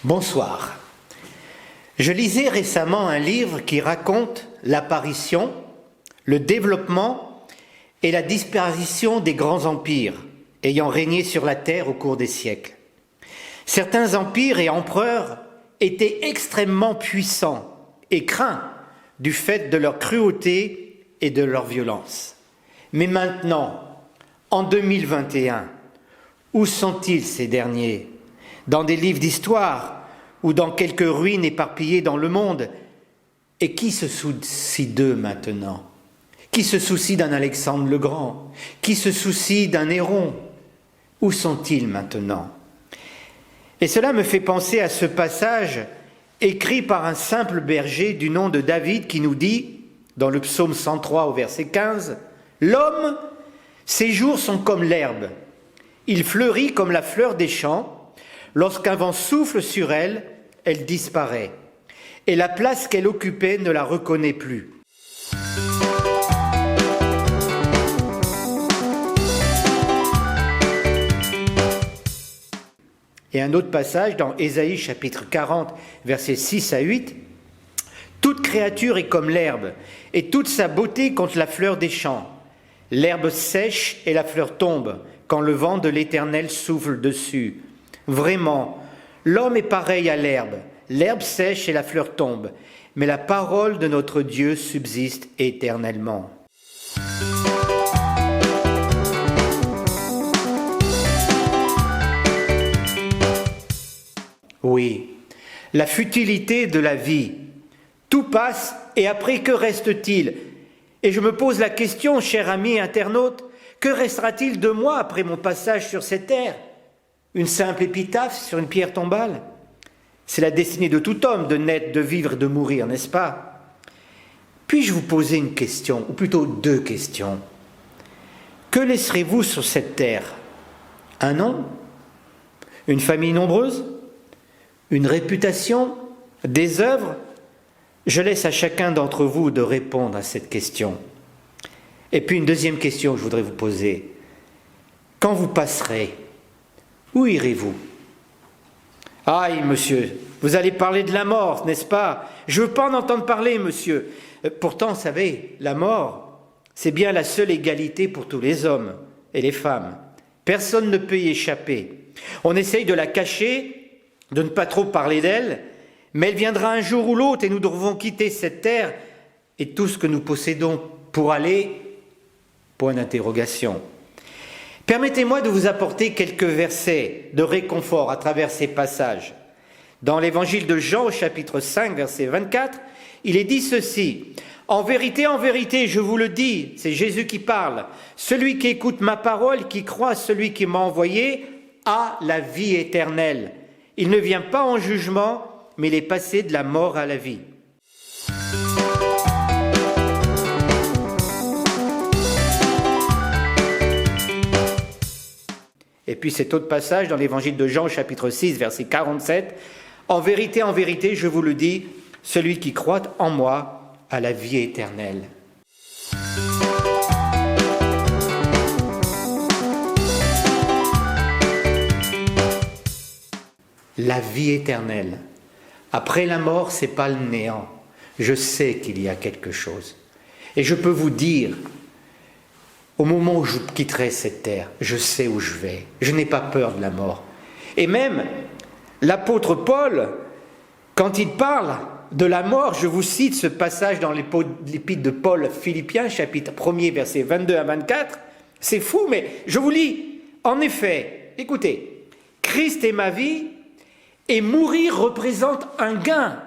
Bonsoir. Je lisais récemment un livre qui raconte l'apparition, le développement et la disparition des grands empires ayant régné sur la terre au cours des siècles. Certains empires et empereurs étaient extrêmement puissants et craints du fait de leur cruauté et de leur violence. Mais maintenant, en 2021, où sont-ils ces derniers ? Dans des livres d'histoire ou dans quelques ruines éparpillées dans le monde. Et qui se soucie d'eux maintenant ? Qui se soucie d'un Alexandre le Grand ? Qui se soucie d'un Néron ? Où sont-ils maintenant ? Et cela me fait penser à ce passage écrit par un simple berger du nom de David qui nous dit, dans le psaume 103 au verset 15, « L'homme, ses jours sont comme l'herbe, il fleurit comme la fleur des champs. Lorsqu'un vent souffle sur elle, elle disparaît, et la place qu'elle occupait ne la reconnaît plus. » Et un autre passage dans Ésaïe chapitre 40, versets 6 à 8, « Toute créature est comme l'herbe, et toute sa beauté contre la fleur des champs. L'herbe sèche et la fleur tombe, quand le vent de l'Éternel souffle dessus. Vraiment, l'homme est pareil à l'herbe sèche et la fleur tombe, mais la parole de notre Dieu subsiste éternellement. » Oui, la futilité de la vie. Tout passe et après que reste-t-il ? Et je me pose la question, cher ami internaute, que restera-t-il de moi après mon passage sur cette terre ? Une simple épitaphe sur une pierre tombale ? C'est la destinée de tout homme de naître, de vivre et de mourir, n'est-ce pas ? Puis-je vous poser une question, ou plutôt deux questions ? Que laisserez-vous sur cette terre ? Un nom ? Une famille nombreuse ? Une réputation ? Des œuvres ? Je laisse à chacun d'entre vous de répondre à cette question. Et puis une deuxième question que je voudrais vous poser. Quand vous passerez, où irez-vous ? Aïe, monsieur, vous allez parler de la mort, n'est-ce pas ? Je ne veux pas en entendre parler, monsieur. Pourtant, vous savez, la mort, c'est bien la seule égalité pour tous les hommes et les femmes. Personne ne peut y échapper. On essaye de la cacher, de ne pas trop parler d'elle, mais elle viendra un jour ou l'autre et nous devrons quitter cette terre et tout ce que nous possédons pour aller, point d'interrogation. Permettez-moi de vous apporter quelques versets de réconfort à travers ces passages. Dans l'évangile de Jean, au chapitre 5, verset 24, il est dit ceci. « En vérité, je vous le dis, c'est Jésus qui parle, celui qui écoute ma parole, qui croit à celui qui m'a envoyé, a la vie éternelle. Il ne vient pas en jugement, mais il est passé de la mort à la vie. » Et puis cet autre passage dans l'évangile de Jean, chapitre 6, verset 47, « En vérité, je vous le dis, celui qui croit en moi a la vie éternelle. » La vie éternelle. Après la mort, c'est pas le néant. Je sais qu'il y a quelque chose. Et je peux vous dire, au moment où je quitterai cette terre, je sais où je vais. Je n'ai pas peur de la mort. Et même, l'apôtre Paul, quand il parle de la mort, je vous cite ce passage dans l'épître de Paul Philippiens, chapitre 1er, versets 22 à 24. C'est fou, mais je vous lis. En effet, écoutez, « Christ est ma vie, et mourir représente un gain.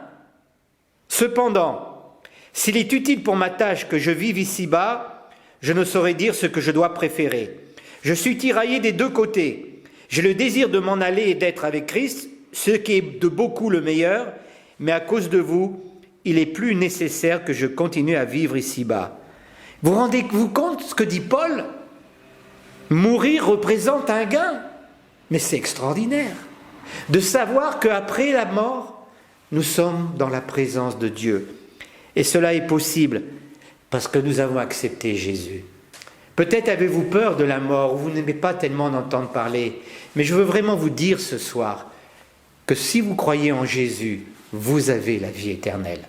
Cependant, s'il est utile pour ma tâche que je vive ici-bas, je ne saurais dire ce que je dois préférer. Je suis tiraillé des deux côtés. J'ai le désir de m'en aller et d'être avec Christ, ce qui est de beaucoup le meilleur, mais à cause de vous, il est plus nécessaire que je continue à vivre ici-bas. » Vous rendez-vous compte ce que dit Paul ? Mourir représente un gain. Mais c'est extraordinaire de savoir qu'après la mort, nous sommes dans la présence de Dieu. Et cela est possible parce que nous avons accepté Jésus. Peut-être avez-vous peur de la mort, ou vous n'aimez pas tellement en entendre parler, mais je veux vraiment vous dire ce soir que si vous croyez en Jésus, vous avez la vie éternelle.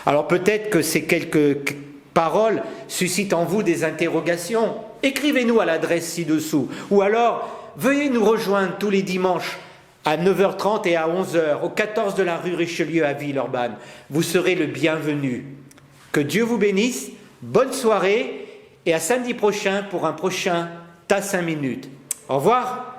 Alors peut-être que ces quelques paroles suscitent en vous des interrogations. Écrivez-nous à l'adresse ci-dessous. Ou alors, veuillez nous rejoindre tous les dimanches à 9h30 et à 11h, au 14 de la rue Richelieu à Villeurbanne. Vous serez le bienvenu. Que Dieu vous bénisse, bonne soirée et à samedi prochain pour un prochain Tas 5 minutes. Au revoir.